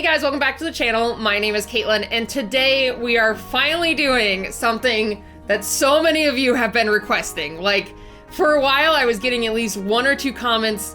guys, welcome back to the channel. My name is Katelyn, and today we are finally doing something that so many of you have been requesting. Like, for a while I was getting at least 1 or 2 comments,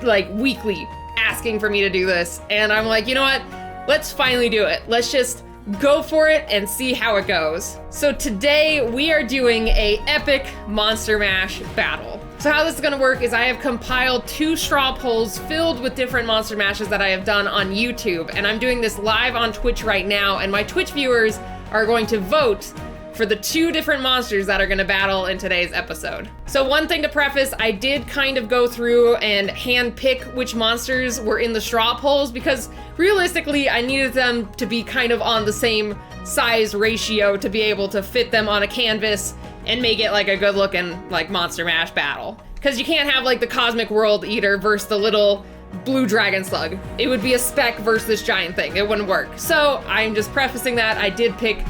like, weekly asking for me to do this, and I'm like, you know what? Let's finally do it. Let's just go for it and see how it goes. So today we are doing a epic Monster Mash battle. So how this is gonna work is I have compiled 2 straw polls filled with different Monster Mashes that I have done on YouTube, and I'm doing this live on Twitch right now, and my Twitch viewers are going to vote for the 2 different monsters that are gonna battle in today's episode. So one thing to preface, I did kind of go through and hand pick which monsters were in the straw polls because realistically I needed them to be kind of on the same size ratio to be able to fit them on a canvas and make it like a good looking like Monster Mash battle. Because you can't have like the Cosmic World Eater versus the little blue dragon slug. It would be a speck versus this giant thing. It wouldn't work. So I'm just prefacing that. I did pick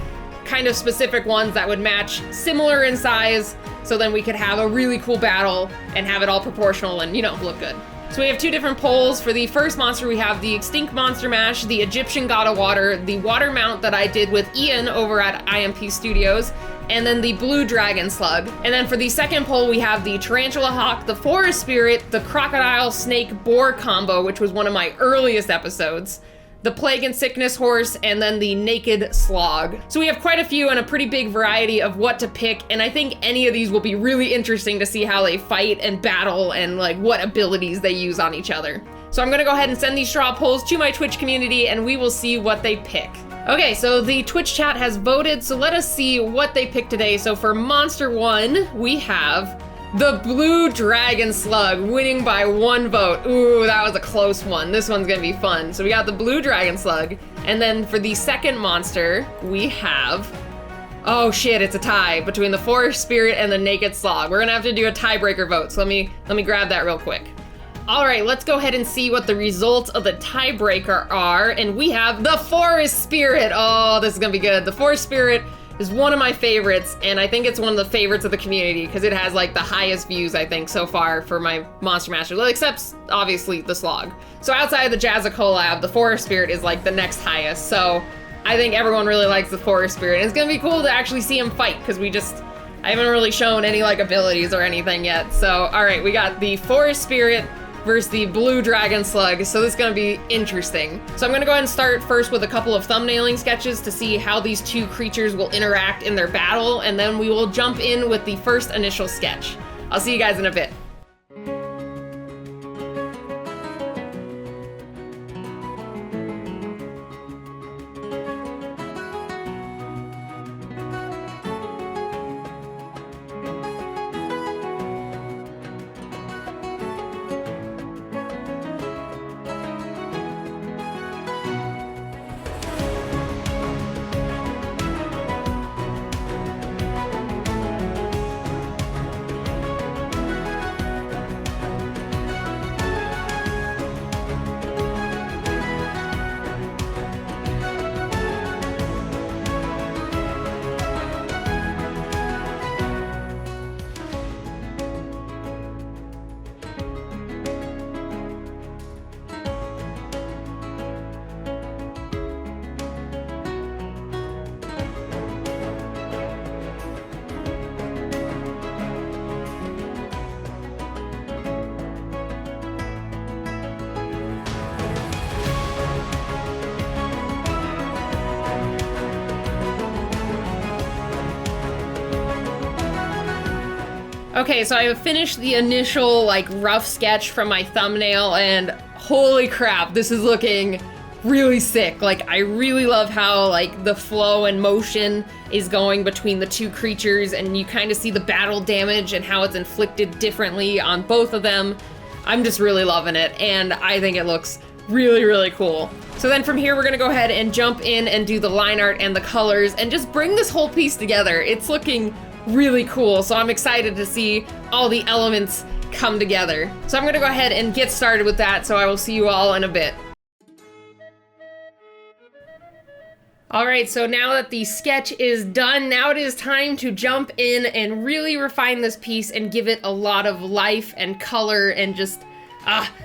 kind of specific ones that would match similar in size, so then we could have a really cool battle and have it all proportional and, you know, look good. So we have 2 different polls. For the first monster, we have the Extinct Monster Mash, the Egyptian God of Water, the water mount that I did with Ian over at IMP Studios, and then the Blue Dragon Slug. And then for the second poll, we have the Tarantula Hawk, the Forest Spirit, the Crocodile Snake Boar combo, which was one of my earliest episodes, the Plague and Sickness Horse, and then the Naked Slog. So we have quite a few and a pretty big variety of what to pick, and I think any of these will be really interesting to see how they fight and battle and like what abilities they use on each other. So I'm gonna go ahead and send these straw polls to my Twitch community and we will see what they pick. Okay, so the Twitch chat has voted, so let us see what they picked today. So for Monster 1, we have the Blue Dragon Slug winning by 1 vote. Ooh, that was a close one. This one's gonna be fun. So we got the Blue Dragon Slug. And then for the second monster, we have, oh shit, it's a tie between the Forest Spirit and the Naked Slog. We're gonna have to do a tiebreaker vote. So let me grab that real quick. All right, let's go ahead and see what the results of the tiebreaker are. And we have the Forest Spirit. Oh, this is gonna be good. The Forest Spirit is one of my favorites, and I think it's one of the favorites of the community because it has like the highest views, I think, so far for my Monster Master, except obviously the Slog. So outside of the Jazza collab, the Forest Spirit is like the next highest. So I think everyone really likes the Forest Spirit. And it's gonna be cool to actually see him fight because I haven't really shown any like abilities or anything yet. So all right, we got the Forest Spirit versus the Blue Dragon Slug, so this is gonna be interesting. So I'm gonna go ahead and start first with a couple of thumbnailing sketches to see how these 2 creatures will interact in their battle, and then we will jump in with the first initial sketch. I'll see you guys in a bit. Okay, so I have finished the initial like rough sketch from my thumbnail, and holy crap, this is looking really sick. Like, I really love how like the flow and motion is going between the 2 creatures, and you kind of see the battle damage and how it's inflicted differently on both of them. I'm just really loving it, and I think it looks really, really cool. So then from here, we're gonna go ahead and jump in and do the line art and the colors and just bring this whole piece together. It's looking really cool, so I'm excited to see all the elements come together. So I'm gonna go ahead and get started with that, so I will see you all in a bit. All right, so now that the sketch is done, now it is time to jump in and really refine this piece and give it a lot of life and color and just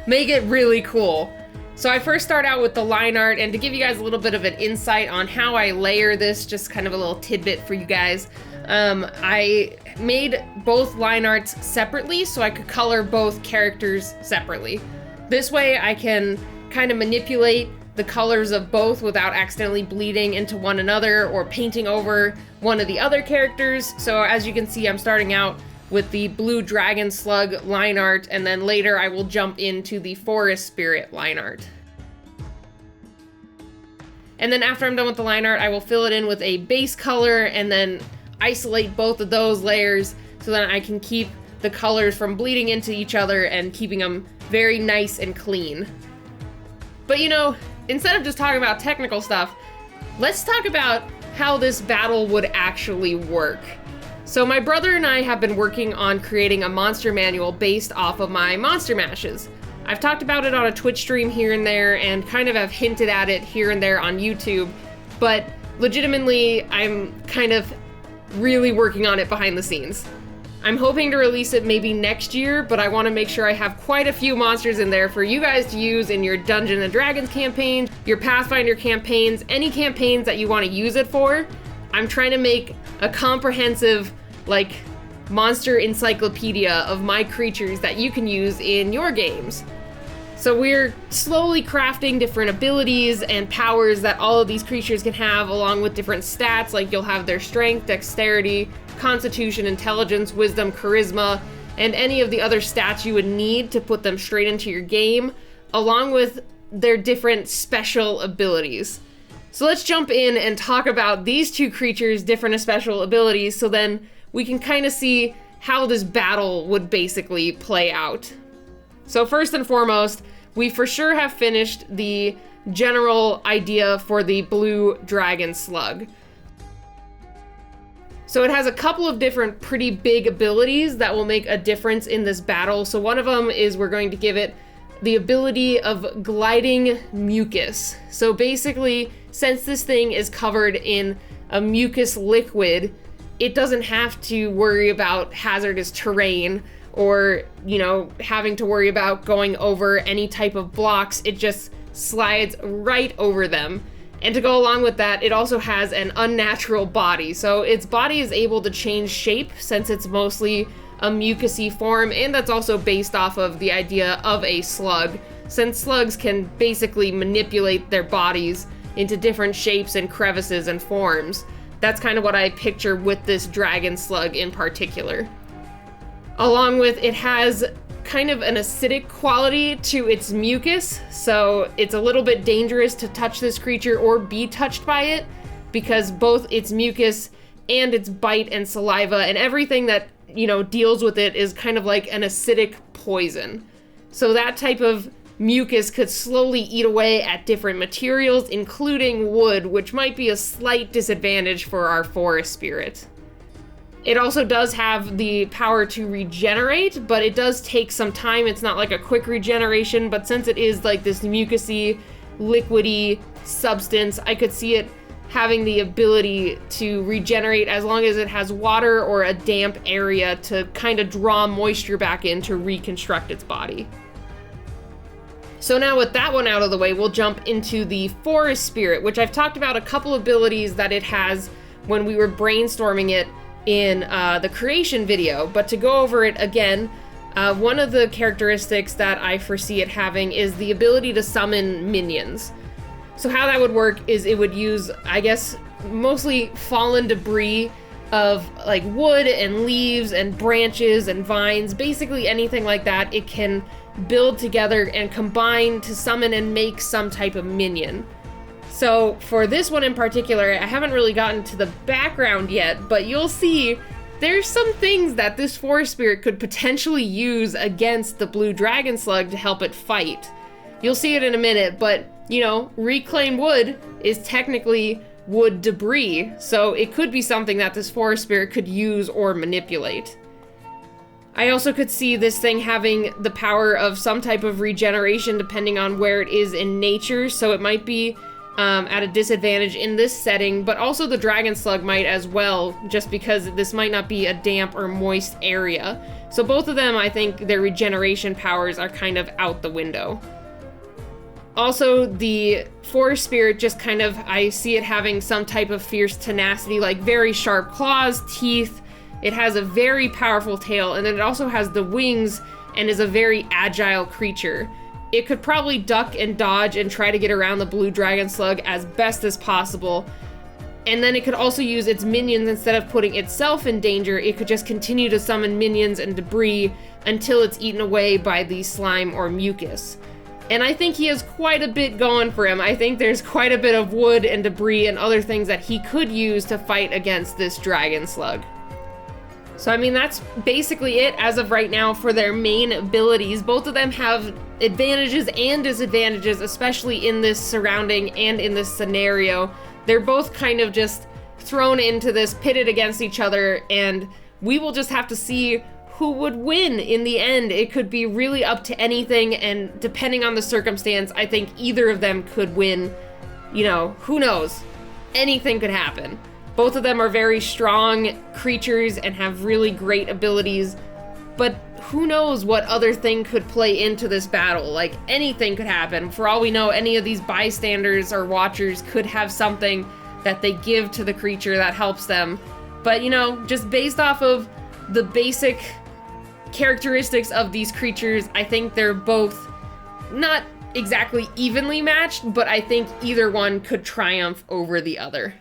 make it really cool. So I first start out with the line art, and to give you guys a little bit of an insight on how I layer this, just kind of a little tidbit for you guys, I made both line arts separately so I could color both characters separately. This way I can kind of manipulate the colors of both without accidentally bleeding into one another or painting over one of the other characters. So as you can see, I'm starting out with the blue dragon slug line art, and then later I will jump into the forest spirit line art. And then after I'm done with the line art, I will fill it in with a base color and then isolate both of those layers so that I can keep the colors from bleeding into each other and keeping them very nice and clean. But you know, instead of just talking about technical stuff, let's talk about how this battle would actually work. So my brother and I have been working on creating a monster manual based off of my monster mashes. I've talked about it on a Twitch stream here and there and kind of have hinted at it here and there on YouTube, but legitimately I'm kind of really working on it behind the scenes. I'm hoping to release it maybe next year, but I want to make sure I have quite a few monsters in there for you guys to use in your Dungeons and Dragons campaigns, your Pathfinder campaigns, any campaigns that you want to use it for. I'm trying to make a comprehensive, like, monster encyclopedia of my creatures that you can use in your games. So we're slowly crafting different abilities and powers that all of these creatures can have, along with different stats, like you'll have their strength, dexterity, constitution, intelligence, wisdom, charisma, and any of the other stats you would need to put them straight into your game, along with their different special abilities. So let's jump in and talk about these two creatures' different special abilities, so then we can kind of see how this battle would basically play out. So first and foremost, we for sure have finished the general idea for the blue dragon slug. So it has a couple of different pretty big abilities that will make a difference in this battle. So one of them is we're going to give it the ability of gliding mucus. So basically, since this thing is covered in a mucus liquid, it doesn't have to worry about hazardous terrain or, you know, having to worry about going over any type of blocks. It just slides right over them. And to go along with that, it also has an unnatural body. So its body is able to change shape since it's mostly a mucusy form, and that's also based off of the idea of a slug, since slugs can basically manipulate their bodies into different shapes and crevices and forms. That's kind of what I picture with this dragon slug in particular. Along with, it has kind of an acidic quality to its mucus, so it's a little bit dangerous to touch this creature or be touched by it, because both its mucus and its bite and saliva and everything that, you know, deals with it is kind of like an acidic poison. So that type of mucus could slowly eat away at different materials, including wood, which might be a slight disadvantage for our forest spirit. It also does have the power to regenerate, but it does take some time. It's not like a quick regeneration, but since it is like this mucusy, liquidy substance, I could see it having the ability to regenerate as long as it has water or a damp area to kind of draw moisture back in to reconstruct its body. So now with that one out of the way, we'll jump into the forest spirit, which I've talked about a couple abilities that it has when we were brainstorming it in the creation video, but to go over it again, one of the characteristics that I foresee it having is the ability to summon minions. So how that would work is it would use, I guess, mostly fallen debris of like wood and leaves and branches and vines, basically anything like that. It can build together and combine to summon and make some type of minion. So for this one in particular, I haven't really gotten to the background yet, but you'll see there's some things that this forest spirit could potentially use against the blue dragon slug to help it fight. You'll see it in a minute, but you know, reclaimed wood is technically wood debris, so it could be something that this forest spirit could use or manipulate. I also could see this thing having the power of some type of regeneration depending on where it is in nature, so it might be at a disadvantage in this setting, but also the dragon slug might as well, just because this might not be a damp or moist area. So both of them, I think their regeneration powers are kind of out the window. Also, the forest spirit just kind of, I see it having some type of fierce tenacity, like very sharp claws, teeth. It has a very powerful tail, and then it also has the wings and is a very agile creature. It could probably duck and dodge and try to get around the blue dragon slug as best as possible. And then it could also use its minions. Instead of putting itself in danger, it could just continue to summon minions and debris until it's eaten away by the slime or mucus. And I think he has quite a bit going for him. I think there's quite a bit of wood and debris and other things that he could use to fight against this dragon slug. So I mean, that's basically it as of right now for their main abilities. Both of them have advantages and disadvantages, especially in this surrounding and in this scenario. They're both kind of just thrown into this, pitted against each other, and we will just have to see who would win in the end. It could be really up to anything, and depending on the circumstance, I think either of them could win. You know, who knows? Anything could happen. Both of them are very strong creatures and have really great abilities, but who knows what other thing could play into this battle? Like, anything could happen. For all we know, any of these bystanders or watchers could have something that they give to the creature that helps them. But, you know, just based off of the basic characteristics of these creatures, I think they're both not exactly evenly matched, but I think either one could triumph over the other.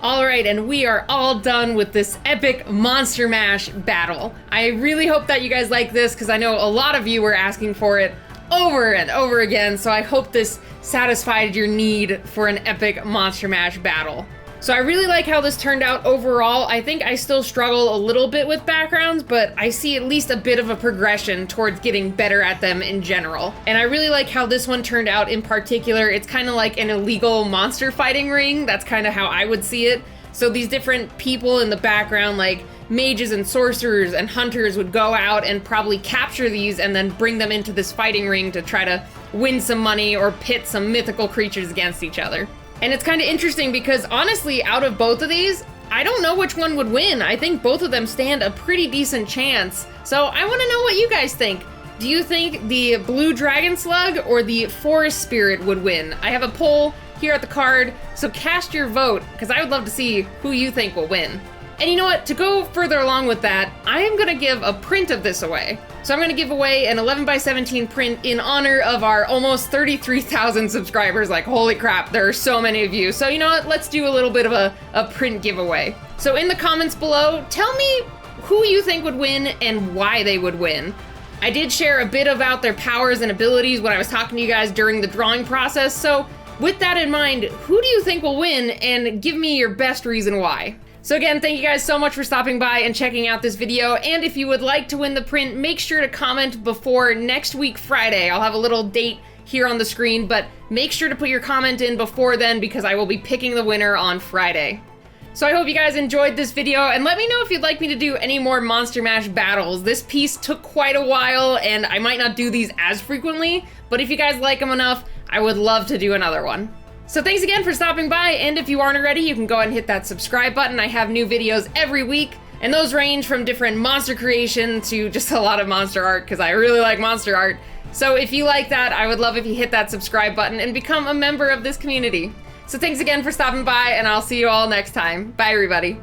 Alright, and we are all done with this epic Monster Mash battle. I really hope that you guys like this, because I know a lot of you were asking for it over and over again, so I hope this satisfied your need for an epic Monster Mash battle. So I really like how this turned out overall. I think I still struggle a little bit with backgrounds, but I see at least a bit of a progression towards getting better at them in general. And I really like how this one turned out in particular. It's kind of like an illegal monster fighting ring. That's kind of how I would see it. So these different people in the background, like mages and sorcerers and hunters, would go out and probably capture these and then bring them into this fighting ring to try to win some money or pit some mythical creatures against each other. And it's kind of interesting because honestly, out of both of these, I don't know which one would win. I think both of them stand a pretty decent chance. So I want to know what you guys think. Do you think the blue dragon slug or the forest spirit would win? I have a poll here at the card, so cast your vote, because I would love to see who you think will win. And you know what, to go further along with that, I am gonna give a print of this away. So I'm gonna give away an 11x17 print in honor of our almost 33,000 subscribers. Like, holy crap, there are so many of you. So you know what, let's do a little bit of a print giveaway. So in the comments below, tell me who you think would win and why they would win. I did share a bit about their powers and abilities when I was talking to you guys during the drawing process, so with that in mind, who do you think will win, and give me your best reason why. So again, thank you guys so much for stopping by and checking out this video, and if you would like to win the print, make sure to comment before next week Friday. I'll have a little date here on the screen, but make sure to put your comment in before then, because I will be picking the winner on Friday. So I hope you guys enjoyed this video, and let me know if you'd like me to do any more Monster Mash battles. This piece took quite a while, and I might not do these as frequently, but if you guys like them enough, I would love to do another one. So thanks again for stopping by, and if you aren't already, you can go ahead and hit that subscribe button. I have new videos every week, and those range from different monster creation to just a lot of monster art, because I really like monster art. So if you like that, I would love if you hit that subscribe button and become a member of this community. So thanks again for stopping by, and I'll see you all next time. Bye, everybody.